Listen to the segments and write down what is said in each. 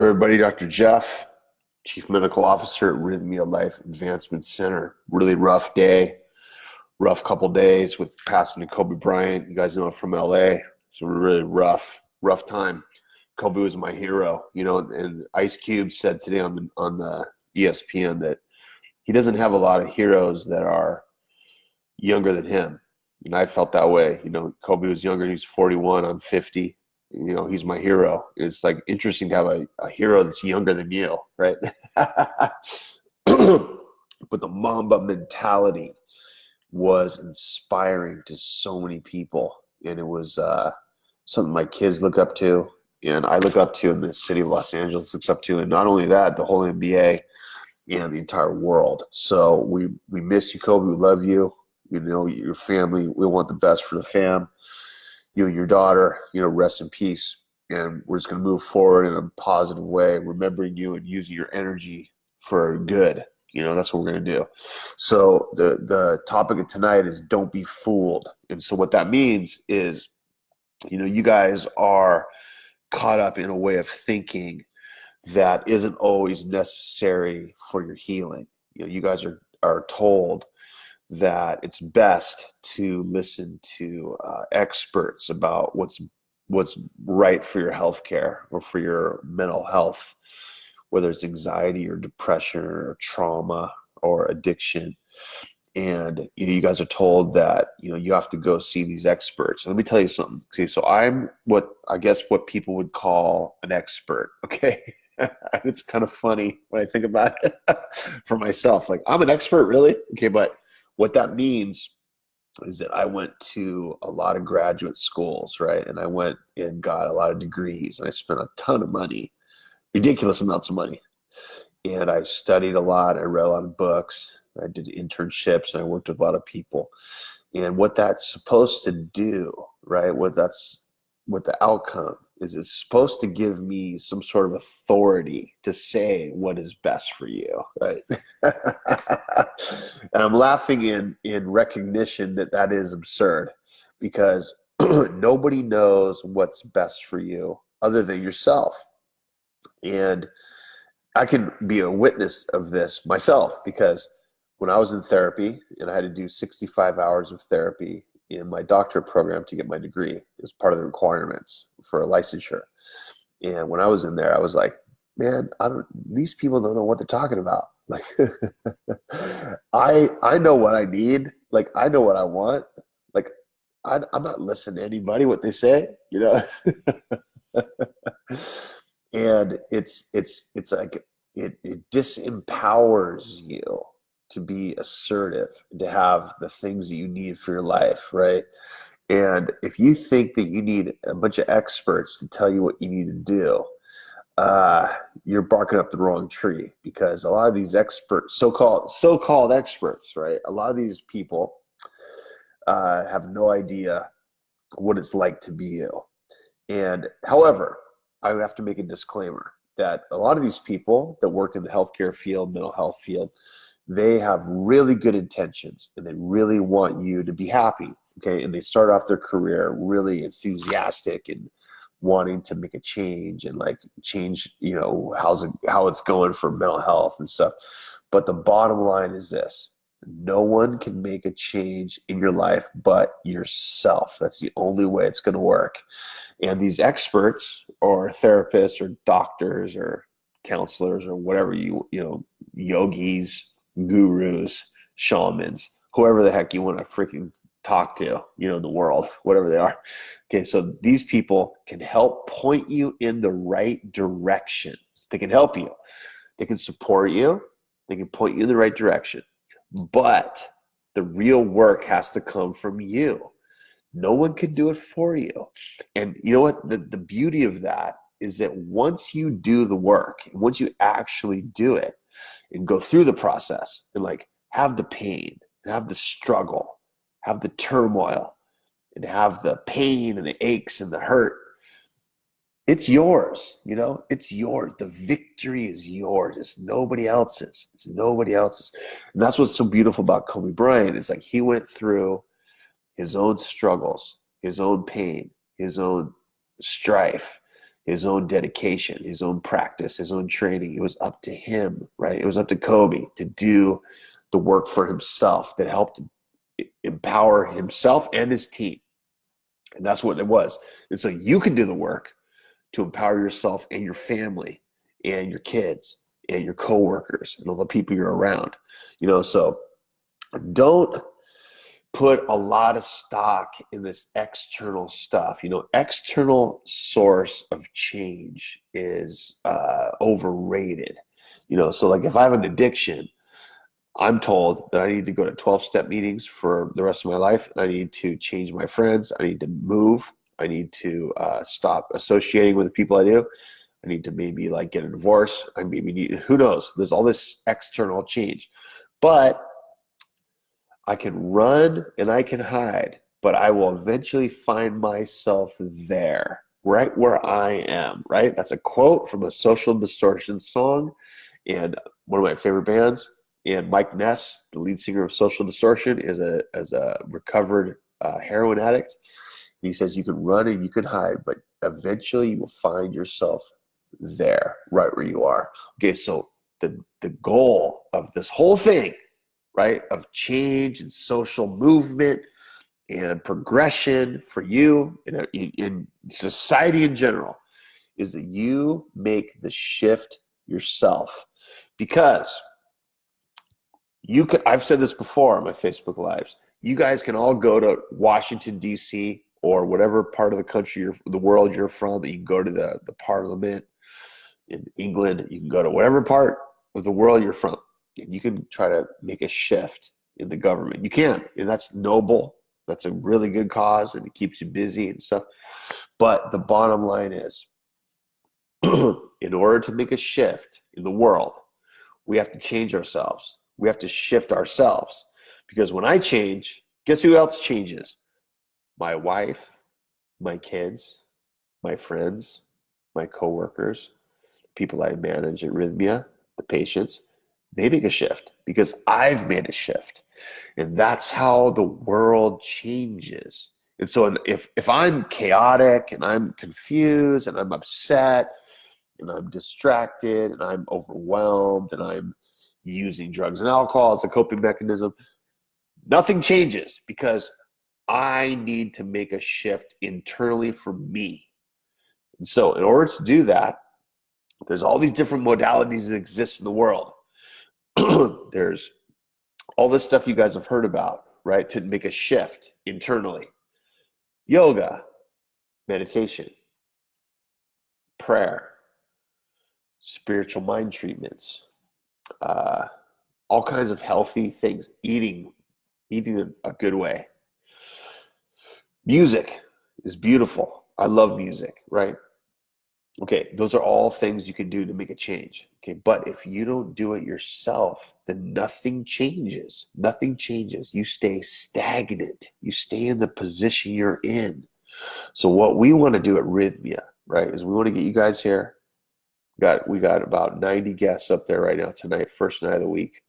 Everybody, Dr. Jeff, Chief Medical Officer at Rythmia Life Advancement Center. Really rough day, rough couple days with passing to Kobe Bryant. You guys know it from LA. It's a really rough time. Kobe was my hero, and Ice Cube said today on the ESPN that he doesn't have a lot of heroes that are younger than him. And I felt that way. Kobe was younger. He's 41. I'm 50. He's my hero. It's like interesting to have a hero that's younger than you, right? But the Mamba mentality was inspiring to so many people. And it was something my kids look up to. And I look up to, and the city of Los Angeles looks up to. And not only that, the whole NBA and the entire world. So we miss you, Kobe. We love you. Your family. We want the best for the fam. You and your daughter, rest in peace. And we're just going to move forward in a positive way, remembering you and using your energy for good. That's what we're going to do. So the topic of tonight is don't be fooled. And so what that means is, you guys are caught up in a way of thinking that isn't always necessary for your healing. You guys are told that it's best to listen to experts about what's right for your health care or for your mental health, whether it's anxiety or depression or trauma or addiction. And you guys are told that you have to go see these experts. Let me tell you something. See, so I'm what people would call an expert. Okay. It's kind of funny when I think about it for myself. Like, I'm an expert, really? Okay, but what that means is that I went to a lot of graduate schools, right? And I went and got a lot of degrees, and I spent a ton of money, ridiculous amounts of money. And I studied a lot. I read a lot of books. I did internships, and I worked with a lot of people. And what that's supposed to do, right? What the outcome is, it's supposed to give me some sort of authority to say what is best for you, right? And I'm laughing in recognition that is absurd, because nobody knows what's best for you other than yourself. And I can be a witness of this myself, because when I was in therapy and I had to do 65 hours of therapy in my doctorate program to get my degree, it was part of the requirements for a licensure. And when I was in there, I was like, man, these people don't know what they're talking about. Like, I know what I need. Like, I know what I want. Like, I'm not listening to anybody, what they say, And it's like, it disempowers you to be assertive, to have the things that you need for your life, right? And if you think that you need a bunch of experts to tell you what you need to do, you're barking up the wrong tree, because a lot of these experts, so-called experts, right? A lot of these people have no idea what it's like to be you. And however, I have to make a disclaimer that a lot of these people that work in the healthcare field, mental health field, they have really good intentions, and they really want you to be happy, okay? And they start off their career really enthusiastic and wanting to make a change and change, how it's going for mental health and stuff. But the bottom line is this: no one can make a change in your life but yourself. That's the only way it's going to work. And these experts or therapists or doctors or counselors or whatever, yogis, gurus, shamans, whoever the heck you want to freaking talk to, in the world, whatever they are. Okay, so these people can help point you in the right direction. They can help you. They can support you. They can point you in the right direction. But the real work has to come from you. No one can do it for you. And you know what? The beauty of that is that once you do the work, and once you actually do it and go through the process and have the pain, and have the struggle, have the turmoil, and have the pain and the aches and the hurt, it's yours. It's yours. The victory is yours. It's nobody else's. It's nobody else's. And that's what's so beautiful about Kobe Bryant. It's like he went through his own struggles, his own pain, his own strife, his own dedication, his own practice, his own training. It was up to him, right? It was up to Kobe to do the work for himself that helped empower himself and his team. And that's what it was. And so you can do the work to empower yourself and your family and your kids and your coworkers and all the people you're around. So don't put a lot of stock in this external stuff. External source of change is overrated. So like if I have an addiction, I'm told that I need to go to 12-step meetings for the rest of my life. I need to change my friends. I need to move. I need to stop associating with the people I do. I need to maybe like get a divorce. I maybe need, who knows? There's all this external change. But I can run and I can hide, but I will eventually find myself there, right where I am, right? That's a quote from a Social Distortion song and one of my favorite bands. And Mike Ness, the lead singer of Social Distortion, is a recovered heroin addict. And he says you can run and you can hide, but eventually you will find yourself there, right where you are. Okay, so the goal of this whole thing, right, of change and social movement and progression for you in society in general is that you make the shift yourself. Because I've said this before on my Facebook Lives, you guys can all go to Washington, D.C., or whatever part of the country, the world you're from. You can go to the Parliament in England. You can go to whatever part of the world you're from. And you can try to make a shift in the government. You can, and that's noble. That's a really good cause, and it keeps you busy and stuff. But the bottom line is, in order to make a shift in the world, we have to change ourselves. We have to shift ourselves. Because when I change, guess who else changes? My wife, my kids, my friends, my coworkers, people I manage at Rythmia, the patients. They make a shift because I've made a shift. And that's how the world changes. And so if I'm chaotic and I'm confused and I'm upset and I'm distracted and I'm overwhelmed and I'm using drugs and alcohol as a coping mechanism, nothing changes because I need to make a shift internally for me. And so in order to do that, there's all these different modalities that exist in the world. There's all this stuff you guys have heard about, right? To make a shift internally. Yoga, meditation, prayer, spiritual mind treatments, all kinds of healthy things, eating a good way. Music is beautiful. I love music, right? Okay, those are all things you can do to make a change. Okay, but if you don't do it yourself, then nothing changes. Nothing changes. You stay stagnant. You stay in the position you're in. So what we want to do at Rythmia, right, is we want to get you guys here. We got about 90 guests up there right now tonight, first night of the week.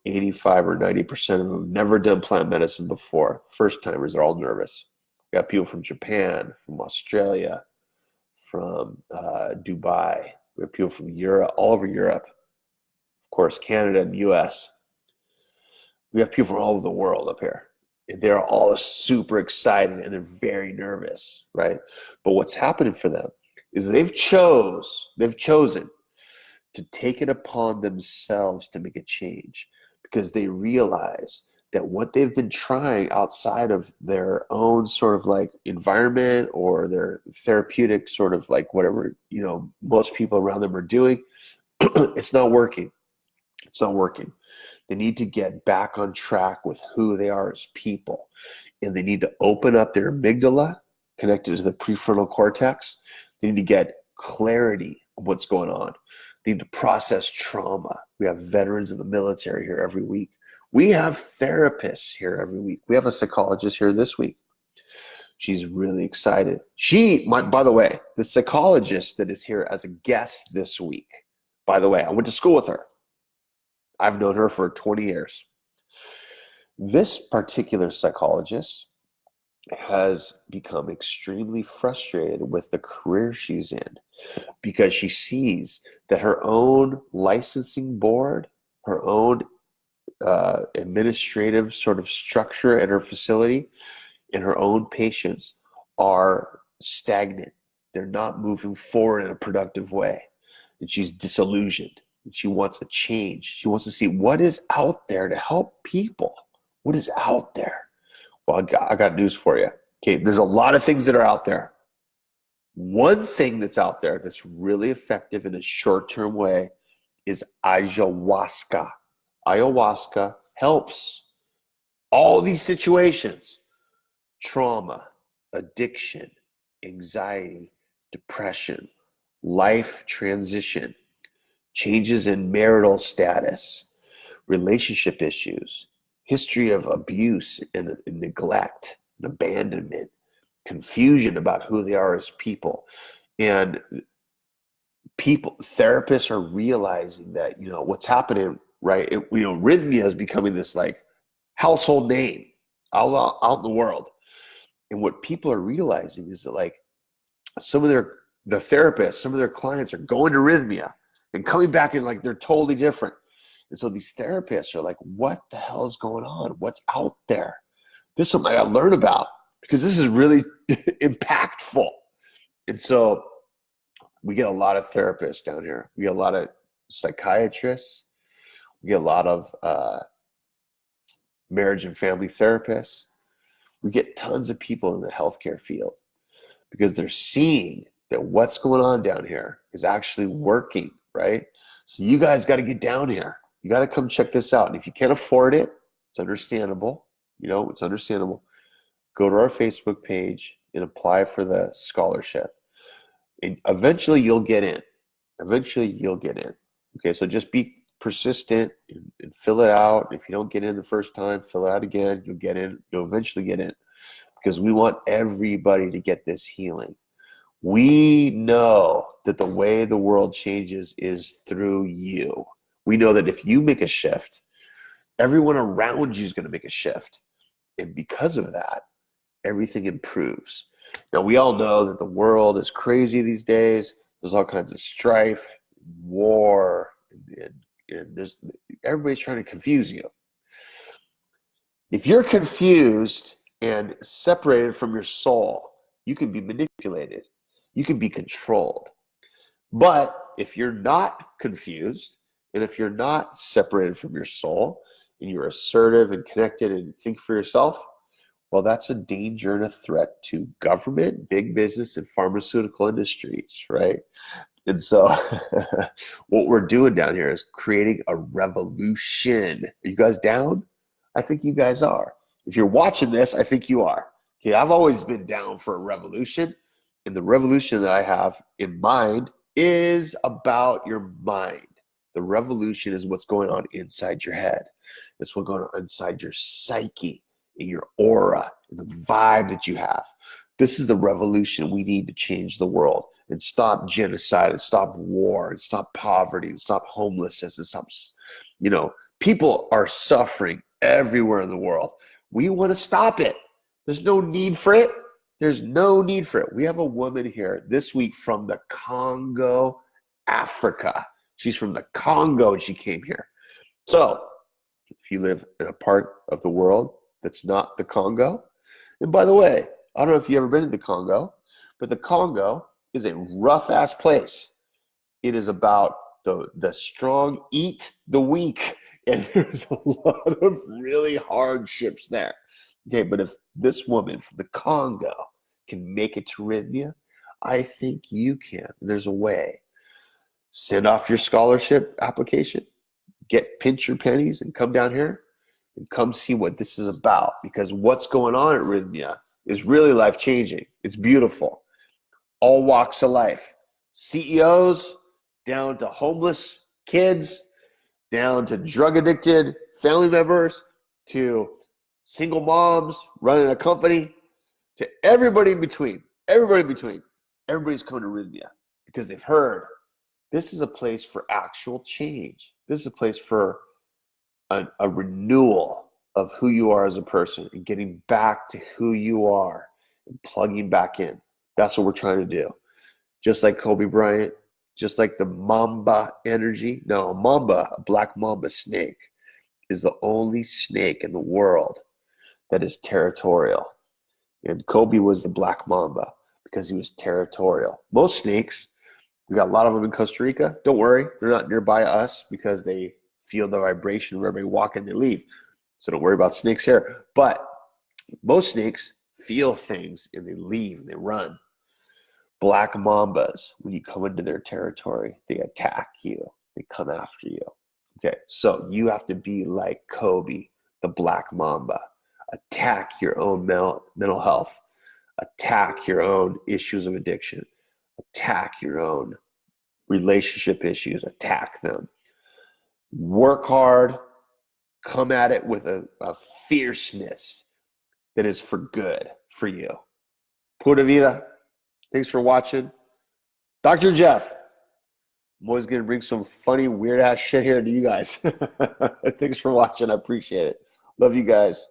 85 or 90% of them have never done plant medicine before. First timers are all nervous. We got people from Japan, from Australia, from Dubai. We have people from Europe, all over Europe. Of course, Canada and US. We have people from all over the world up here. And they're all super excited and they're very nervous, right? But what's happening for them is they've chosen to take it upon themselves to make a change because they realize that what they've been trying outside of their own sort of like environment or their therapeutic sort of like whatever, most people around them are doing, it's not working. It's not working. They need to get back on track with who they are as people. And they need to open up their amygdala, connected to the prefrontal cortex. They need to get clarity on what's going on. They need to process trauma. We have veterans of the military here every week. We have therapists here every week. We have a psychologist here this week. She's really excited. By the way, the psychologist that is here as a guest this week, by the way, I went to school with her. I've known her for 20 years. This particular psychologist has become extremely frustrated with the career she's in because she sees that her own licensing board, her own administrative sort of structure at her facility, and her own patients are stagnant. They're not moving forward in a productive way. And she's disillusioned. And she wants a change. She wants to see what is out there to help people. What is out there? Well, I got news for you. Okay, there's a lot of things that are out there. One thing that's out there that's really effective in a short-term way is ayahuasca. Ayahuasca helps all these situations: trauma, addiction, anxiety, depression, life transition, changes in marital status, relationship issues, history of abuse and neglect and abandonment, confusion about who they are as people. And therapists are realizing that, what's happening, right? Rythmia is becoming this like household name out in the world. And what people are realizing is that like the therapists, some of their clients are going to Rythmia and coming back and like they're totally different. And so these therapists are like, what the hell is going on? What's out there? This is something I got to learn about because this is really impactful. And so we get a lot of therapists down here. We get a lot of psychiatrists. We get a lot of marriage and family therapists. We get tons of people in the healthcare field because they're seeing that what's going on down here is actually working, right? So you guys got to get down here. You got to come check this out. And if you can't afford it, it's understandable. It's understandable. Go to our Facebook page and apply for the scholarship. And eventually you'll get in. Okay, so just be persistent and fill it out. If you don't get in the first time, fill it out again. You'll get in. You'll eventually get in because we want everybody to get this healing. We know that the way the world changes is through you. We know that if you make a shift, everyone around you is going to make a shift. And because of that, everything improves. Now, we all know that the world is crazy these days. There's all kinds of strife, war, and everybody's trying to confuse you. If you're confused and separated from your soul, you can be manipulated. You can be controlled. But if you're not confused, and if you're not separated from your soul, and you're assertive and connected and think for yourself, well, that's a danger and a threat to government, big business, and pharmaceutical industries, right? And so what we're doing down here is creating a revolution. Are you guys down? I think you guys are. If you're watching this, I think you are. Okay, I've always been down for a revolution. And the revolution that I have in mind is about your mind. The revolution is what's going on inside your head. It's what's going on inside your psyche, in your aura, in the vibe that you have. This is the revolution. We need to change the world and stop genocide and stop war and stop poverty and stop homelessness and stop, people are suffering everywhere in the world. We want to stop it. There's no need for it. There's no need for it. We have a woman here this week from the Congo, Africa. She's from the Congo and she came here. So if you live in a part of the world that's not the Congo, and by the way, I don't know if you've ever been to the Congo, but the Congo is a rough-ass place. It is about the strong eat the weak, and there's a lot of really hardships there. Okay, but if this woman from the Congo can make it to Rythmia, I think you can. There's a way. Send off your scholarship application, pinch your pennies, and come down here and come see what this is about. Because what's going on at Rythmia is really life-changing. It's beautiful. All walks of life. CEOs down to homeless kids, down to drug-addicted family members, to single moms running a company, to everybody in between. Everybody's coming to Rythmia because they've heard this is a place for actual change. This is a place for a renewal of who you are as a person and getting back to who you are and plugging back in. That's what we're trying to do. Just like Kobe Bryant, just like the Mamba energy. No, a black Mamba snake, is the only snake in the world that is territorial. And Kobe was the black Mamba because he was territorial. Most snakes, we got a lot of them in Costa Rica. Don't worry, they're not nearby us because they feel the vibration wherever they walk in, they leave. So don't worry about snakes here. But most snakes feel things and they leave and they run. Black Mambas, when you come into their territory, they attack you. They come after you. Okay, so you have to be like Kobe, the black Mamba. Attack your own mental health. Attack your own issues of addiction. Attack your own relationship issues. Attack them. Work hard. Come at it with a fierceness that is for good for you. Pura vida. Thanks for watching. Dr. Jeff. I'm always going to bring some funny, weird-ass shit here to you guys. Thanks for watching. I appreciate it. Love you guys.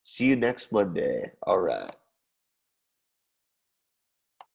See you next Monday. All right.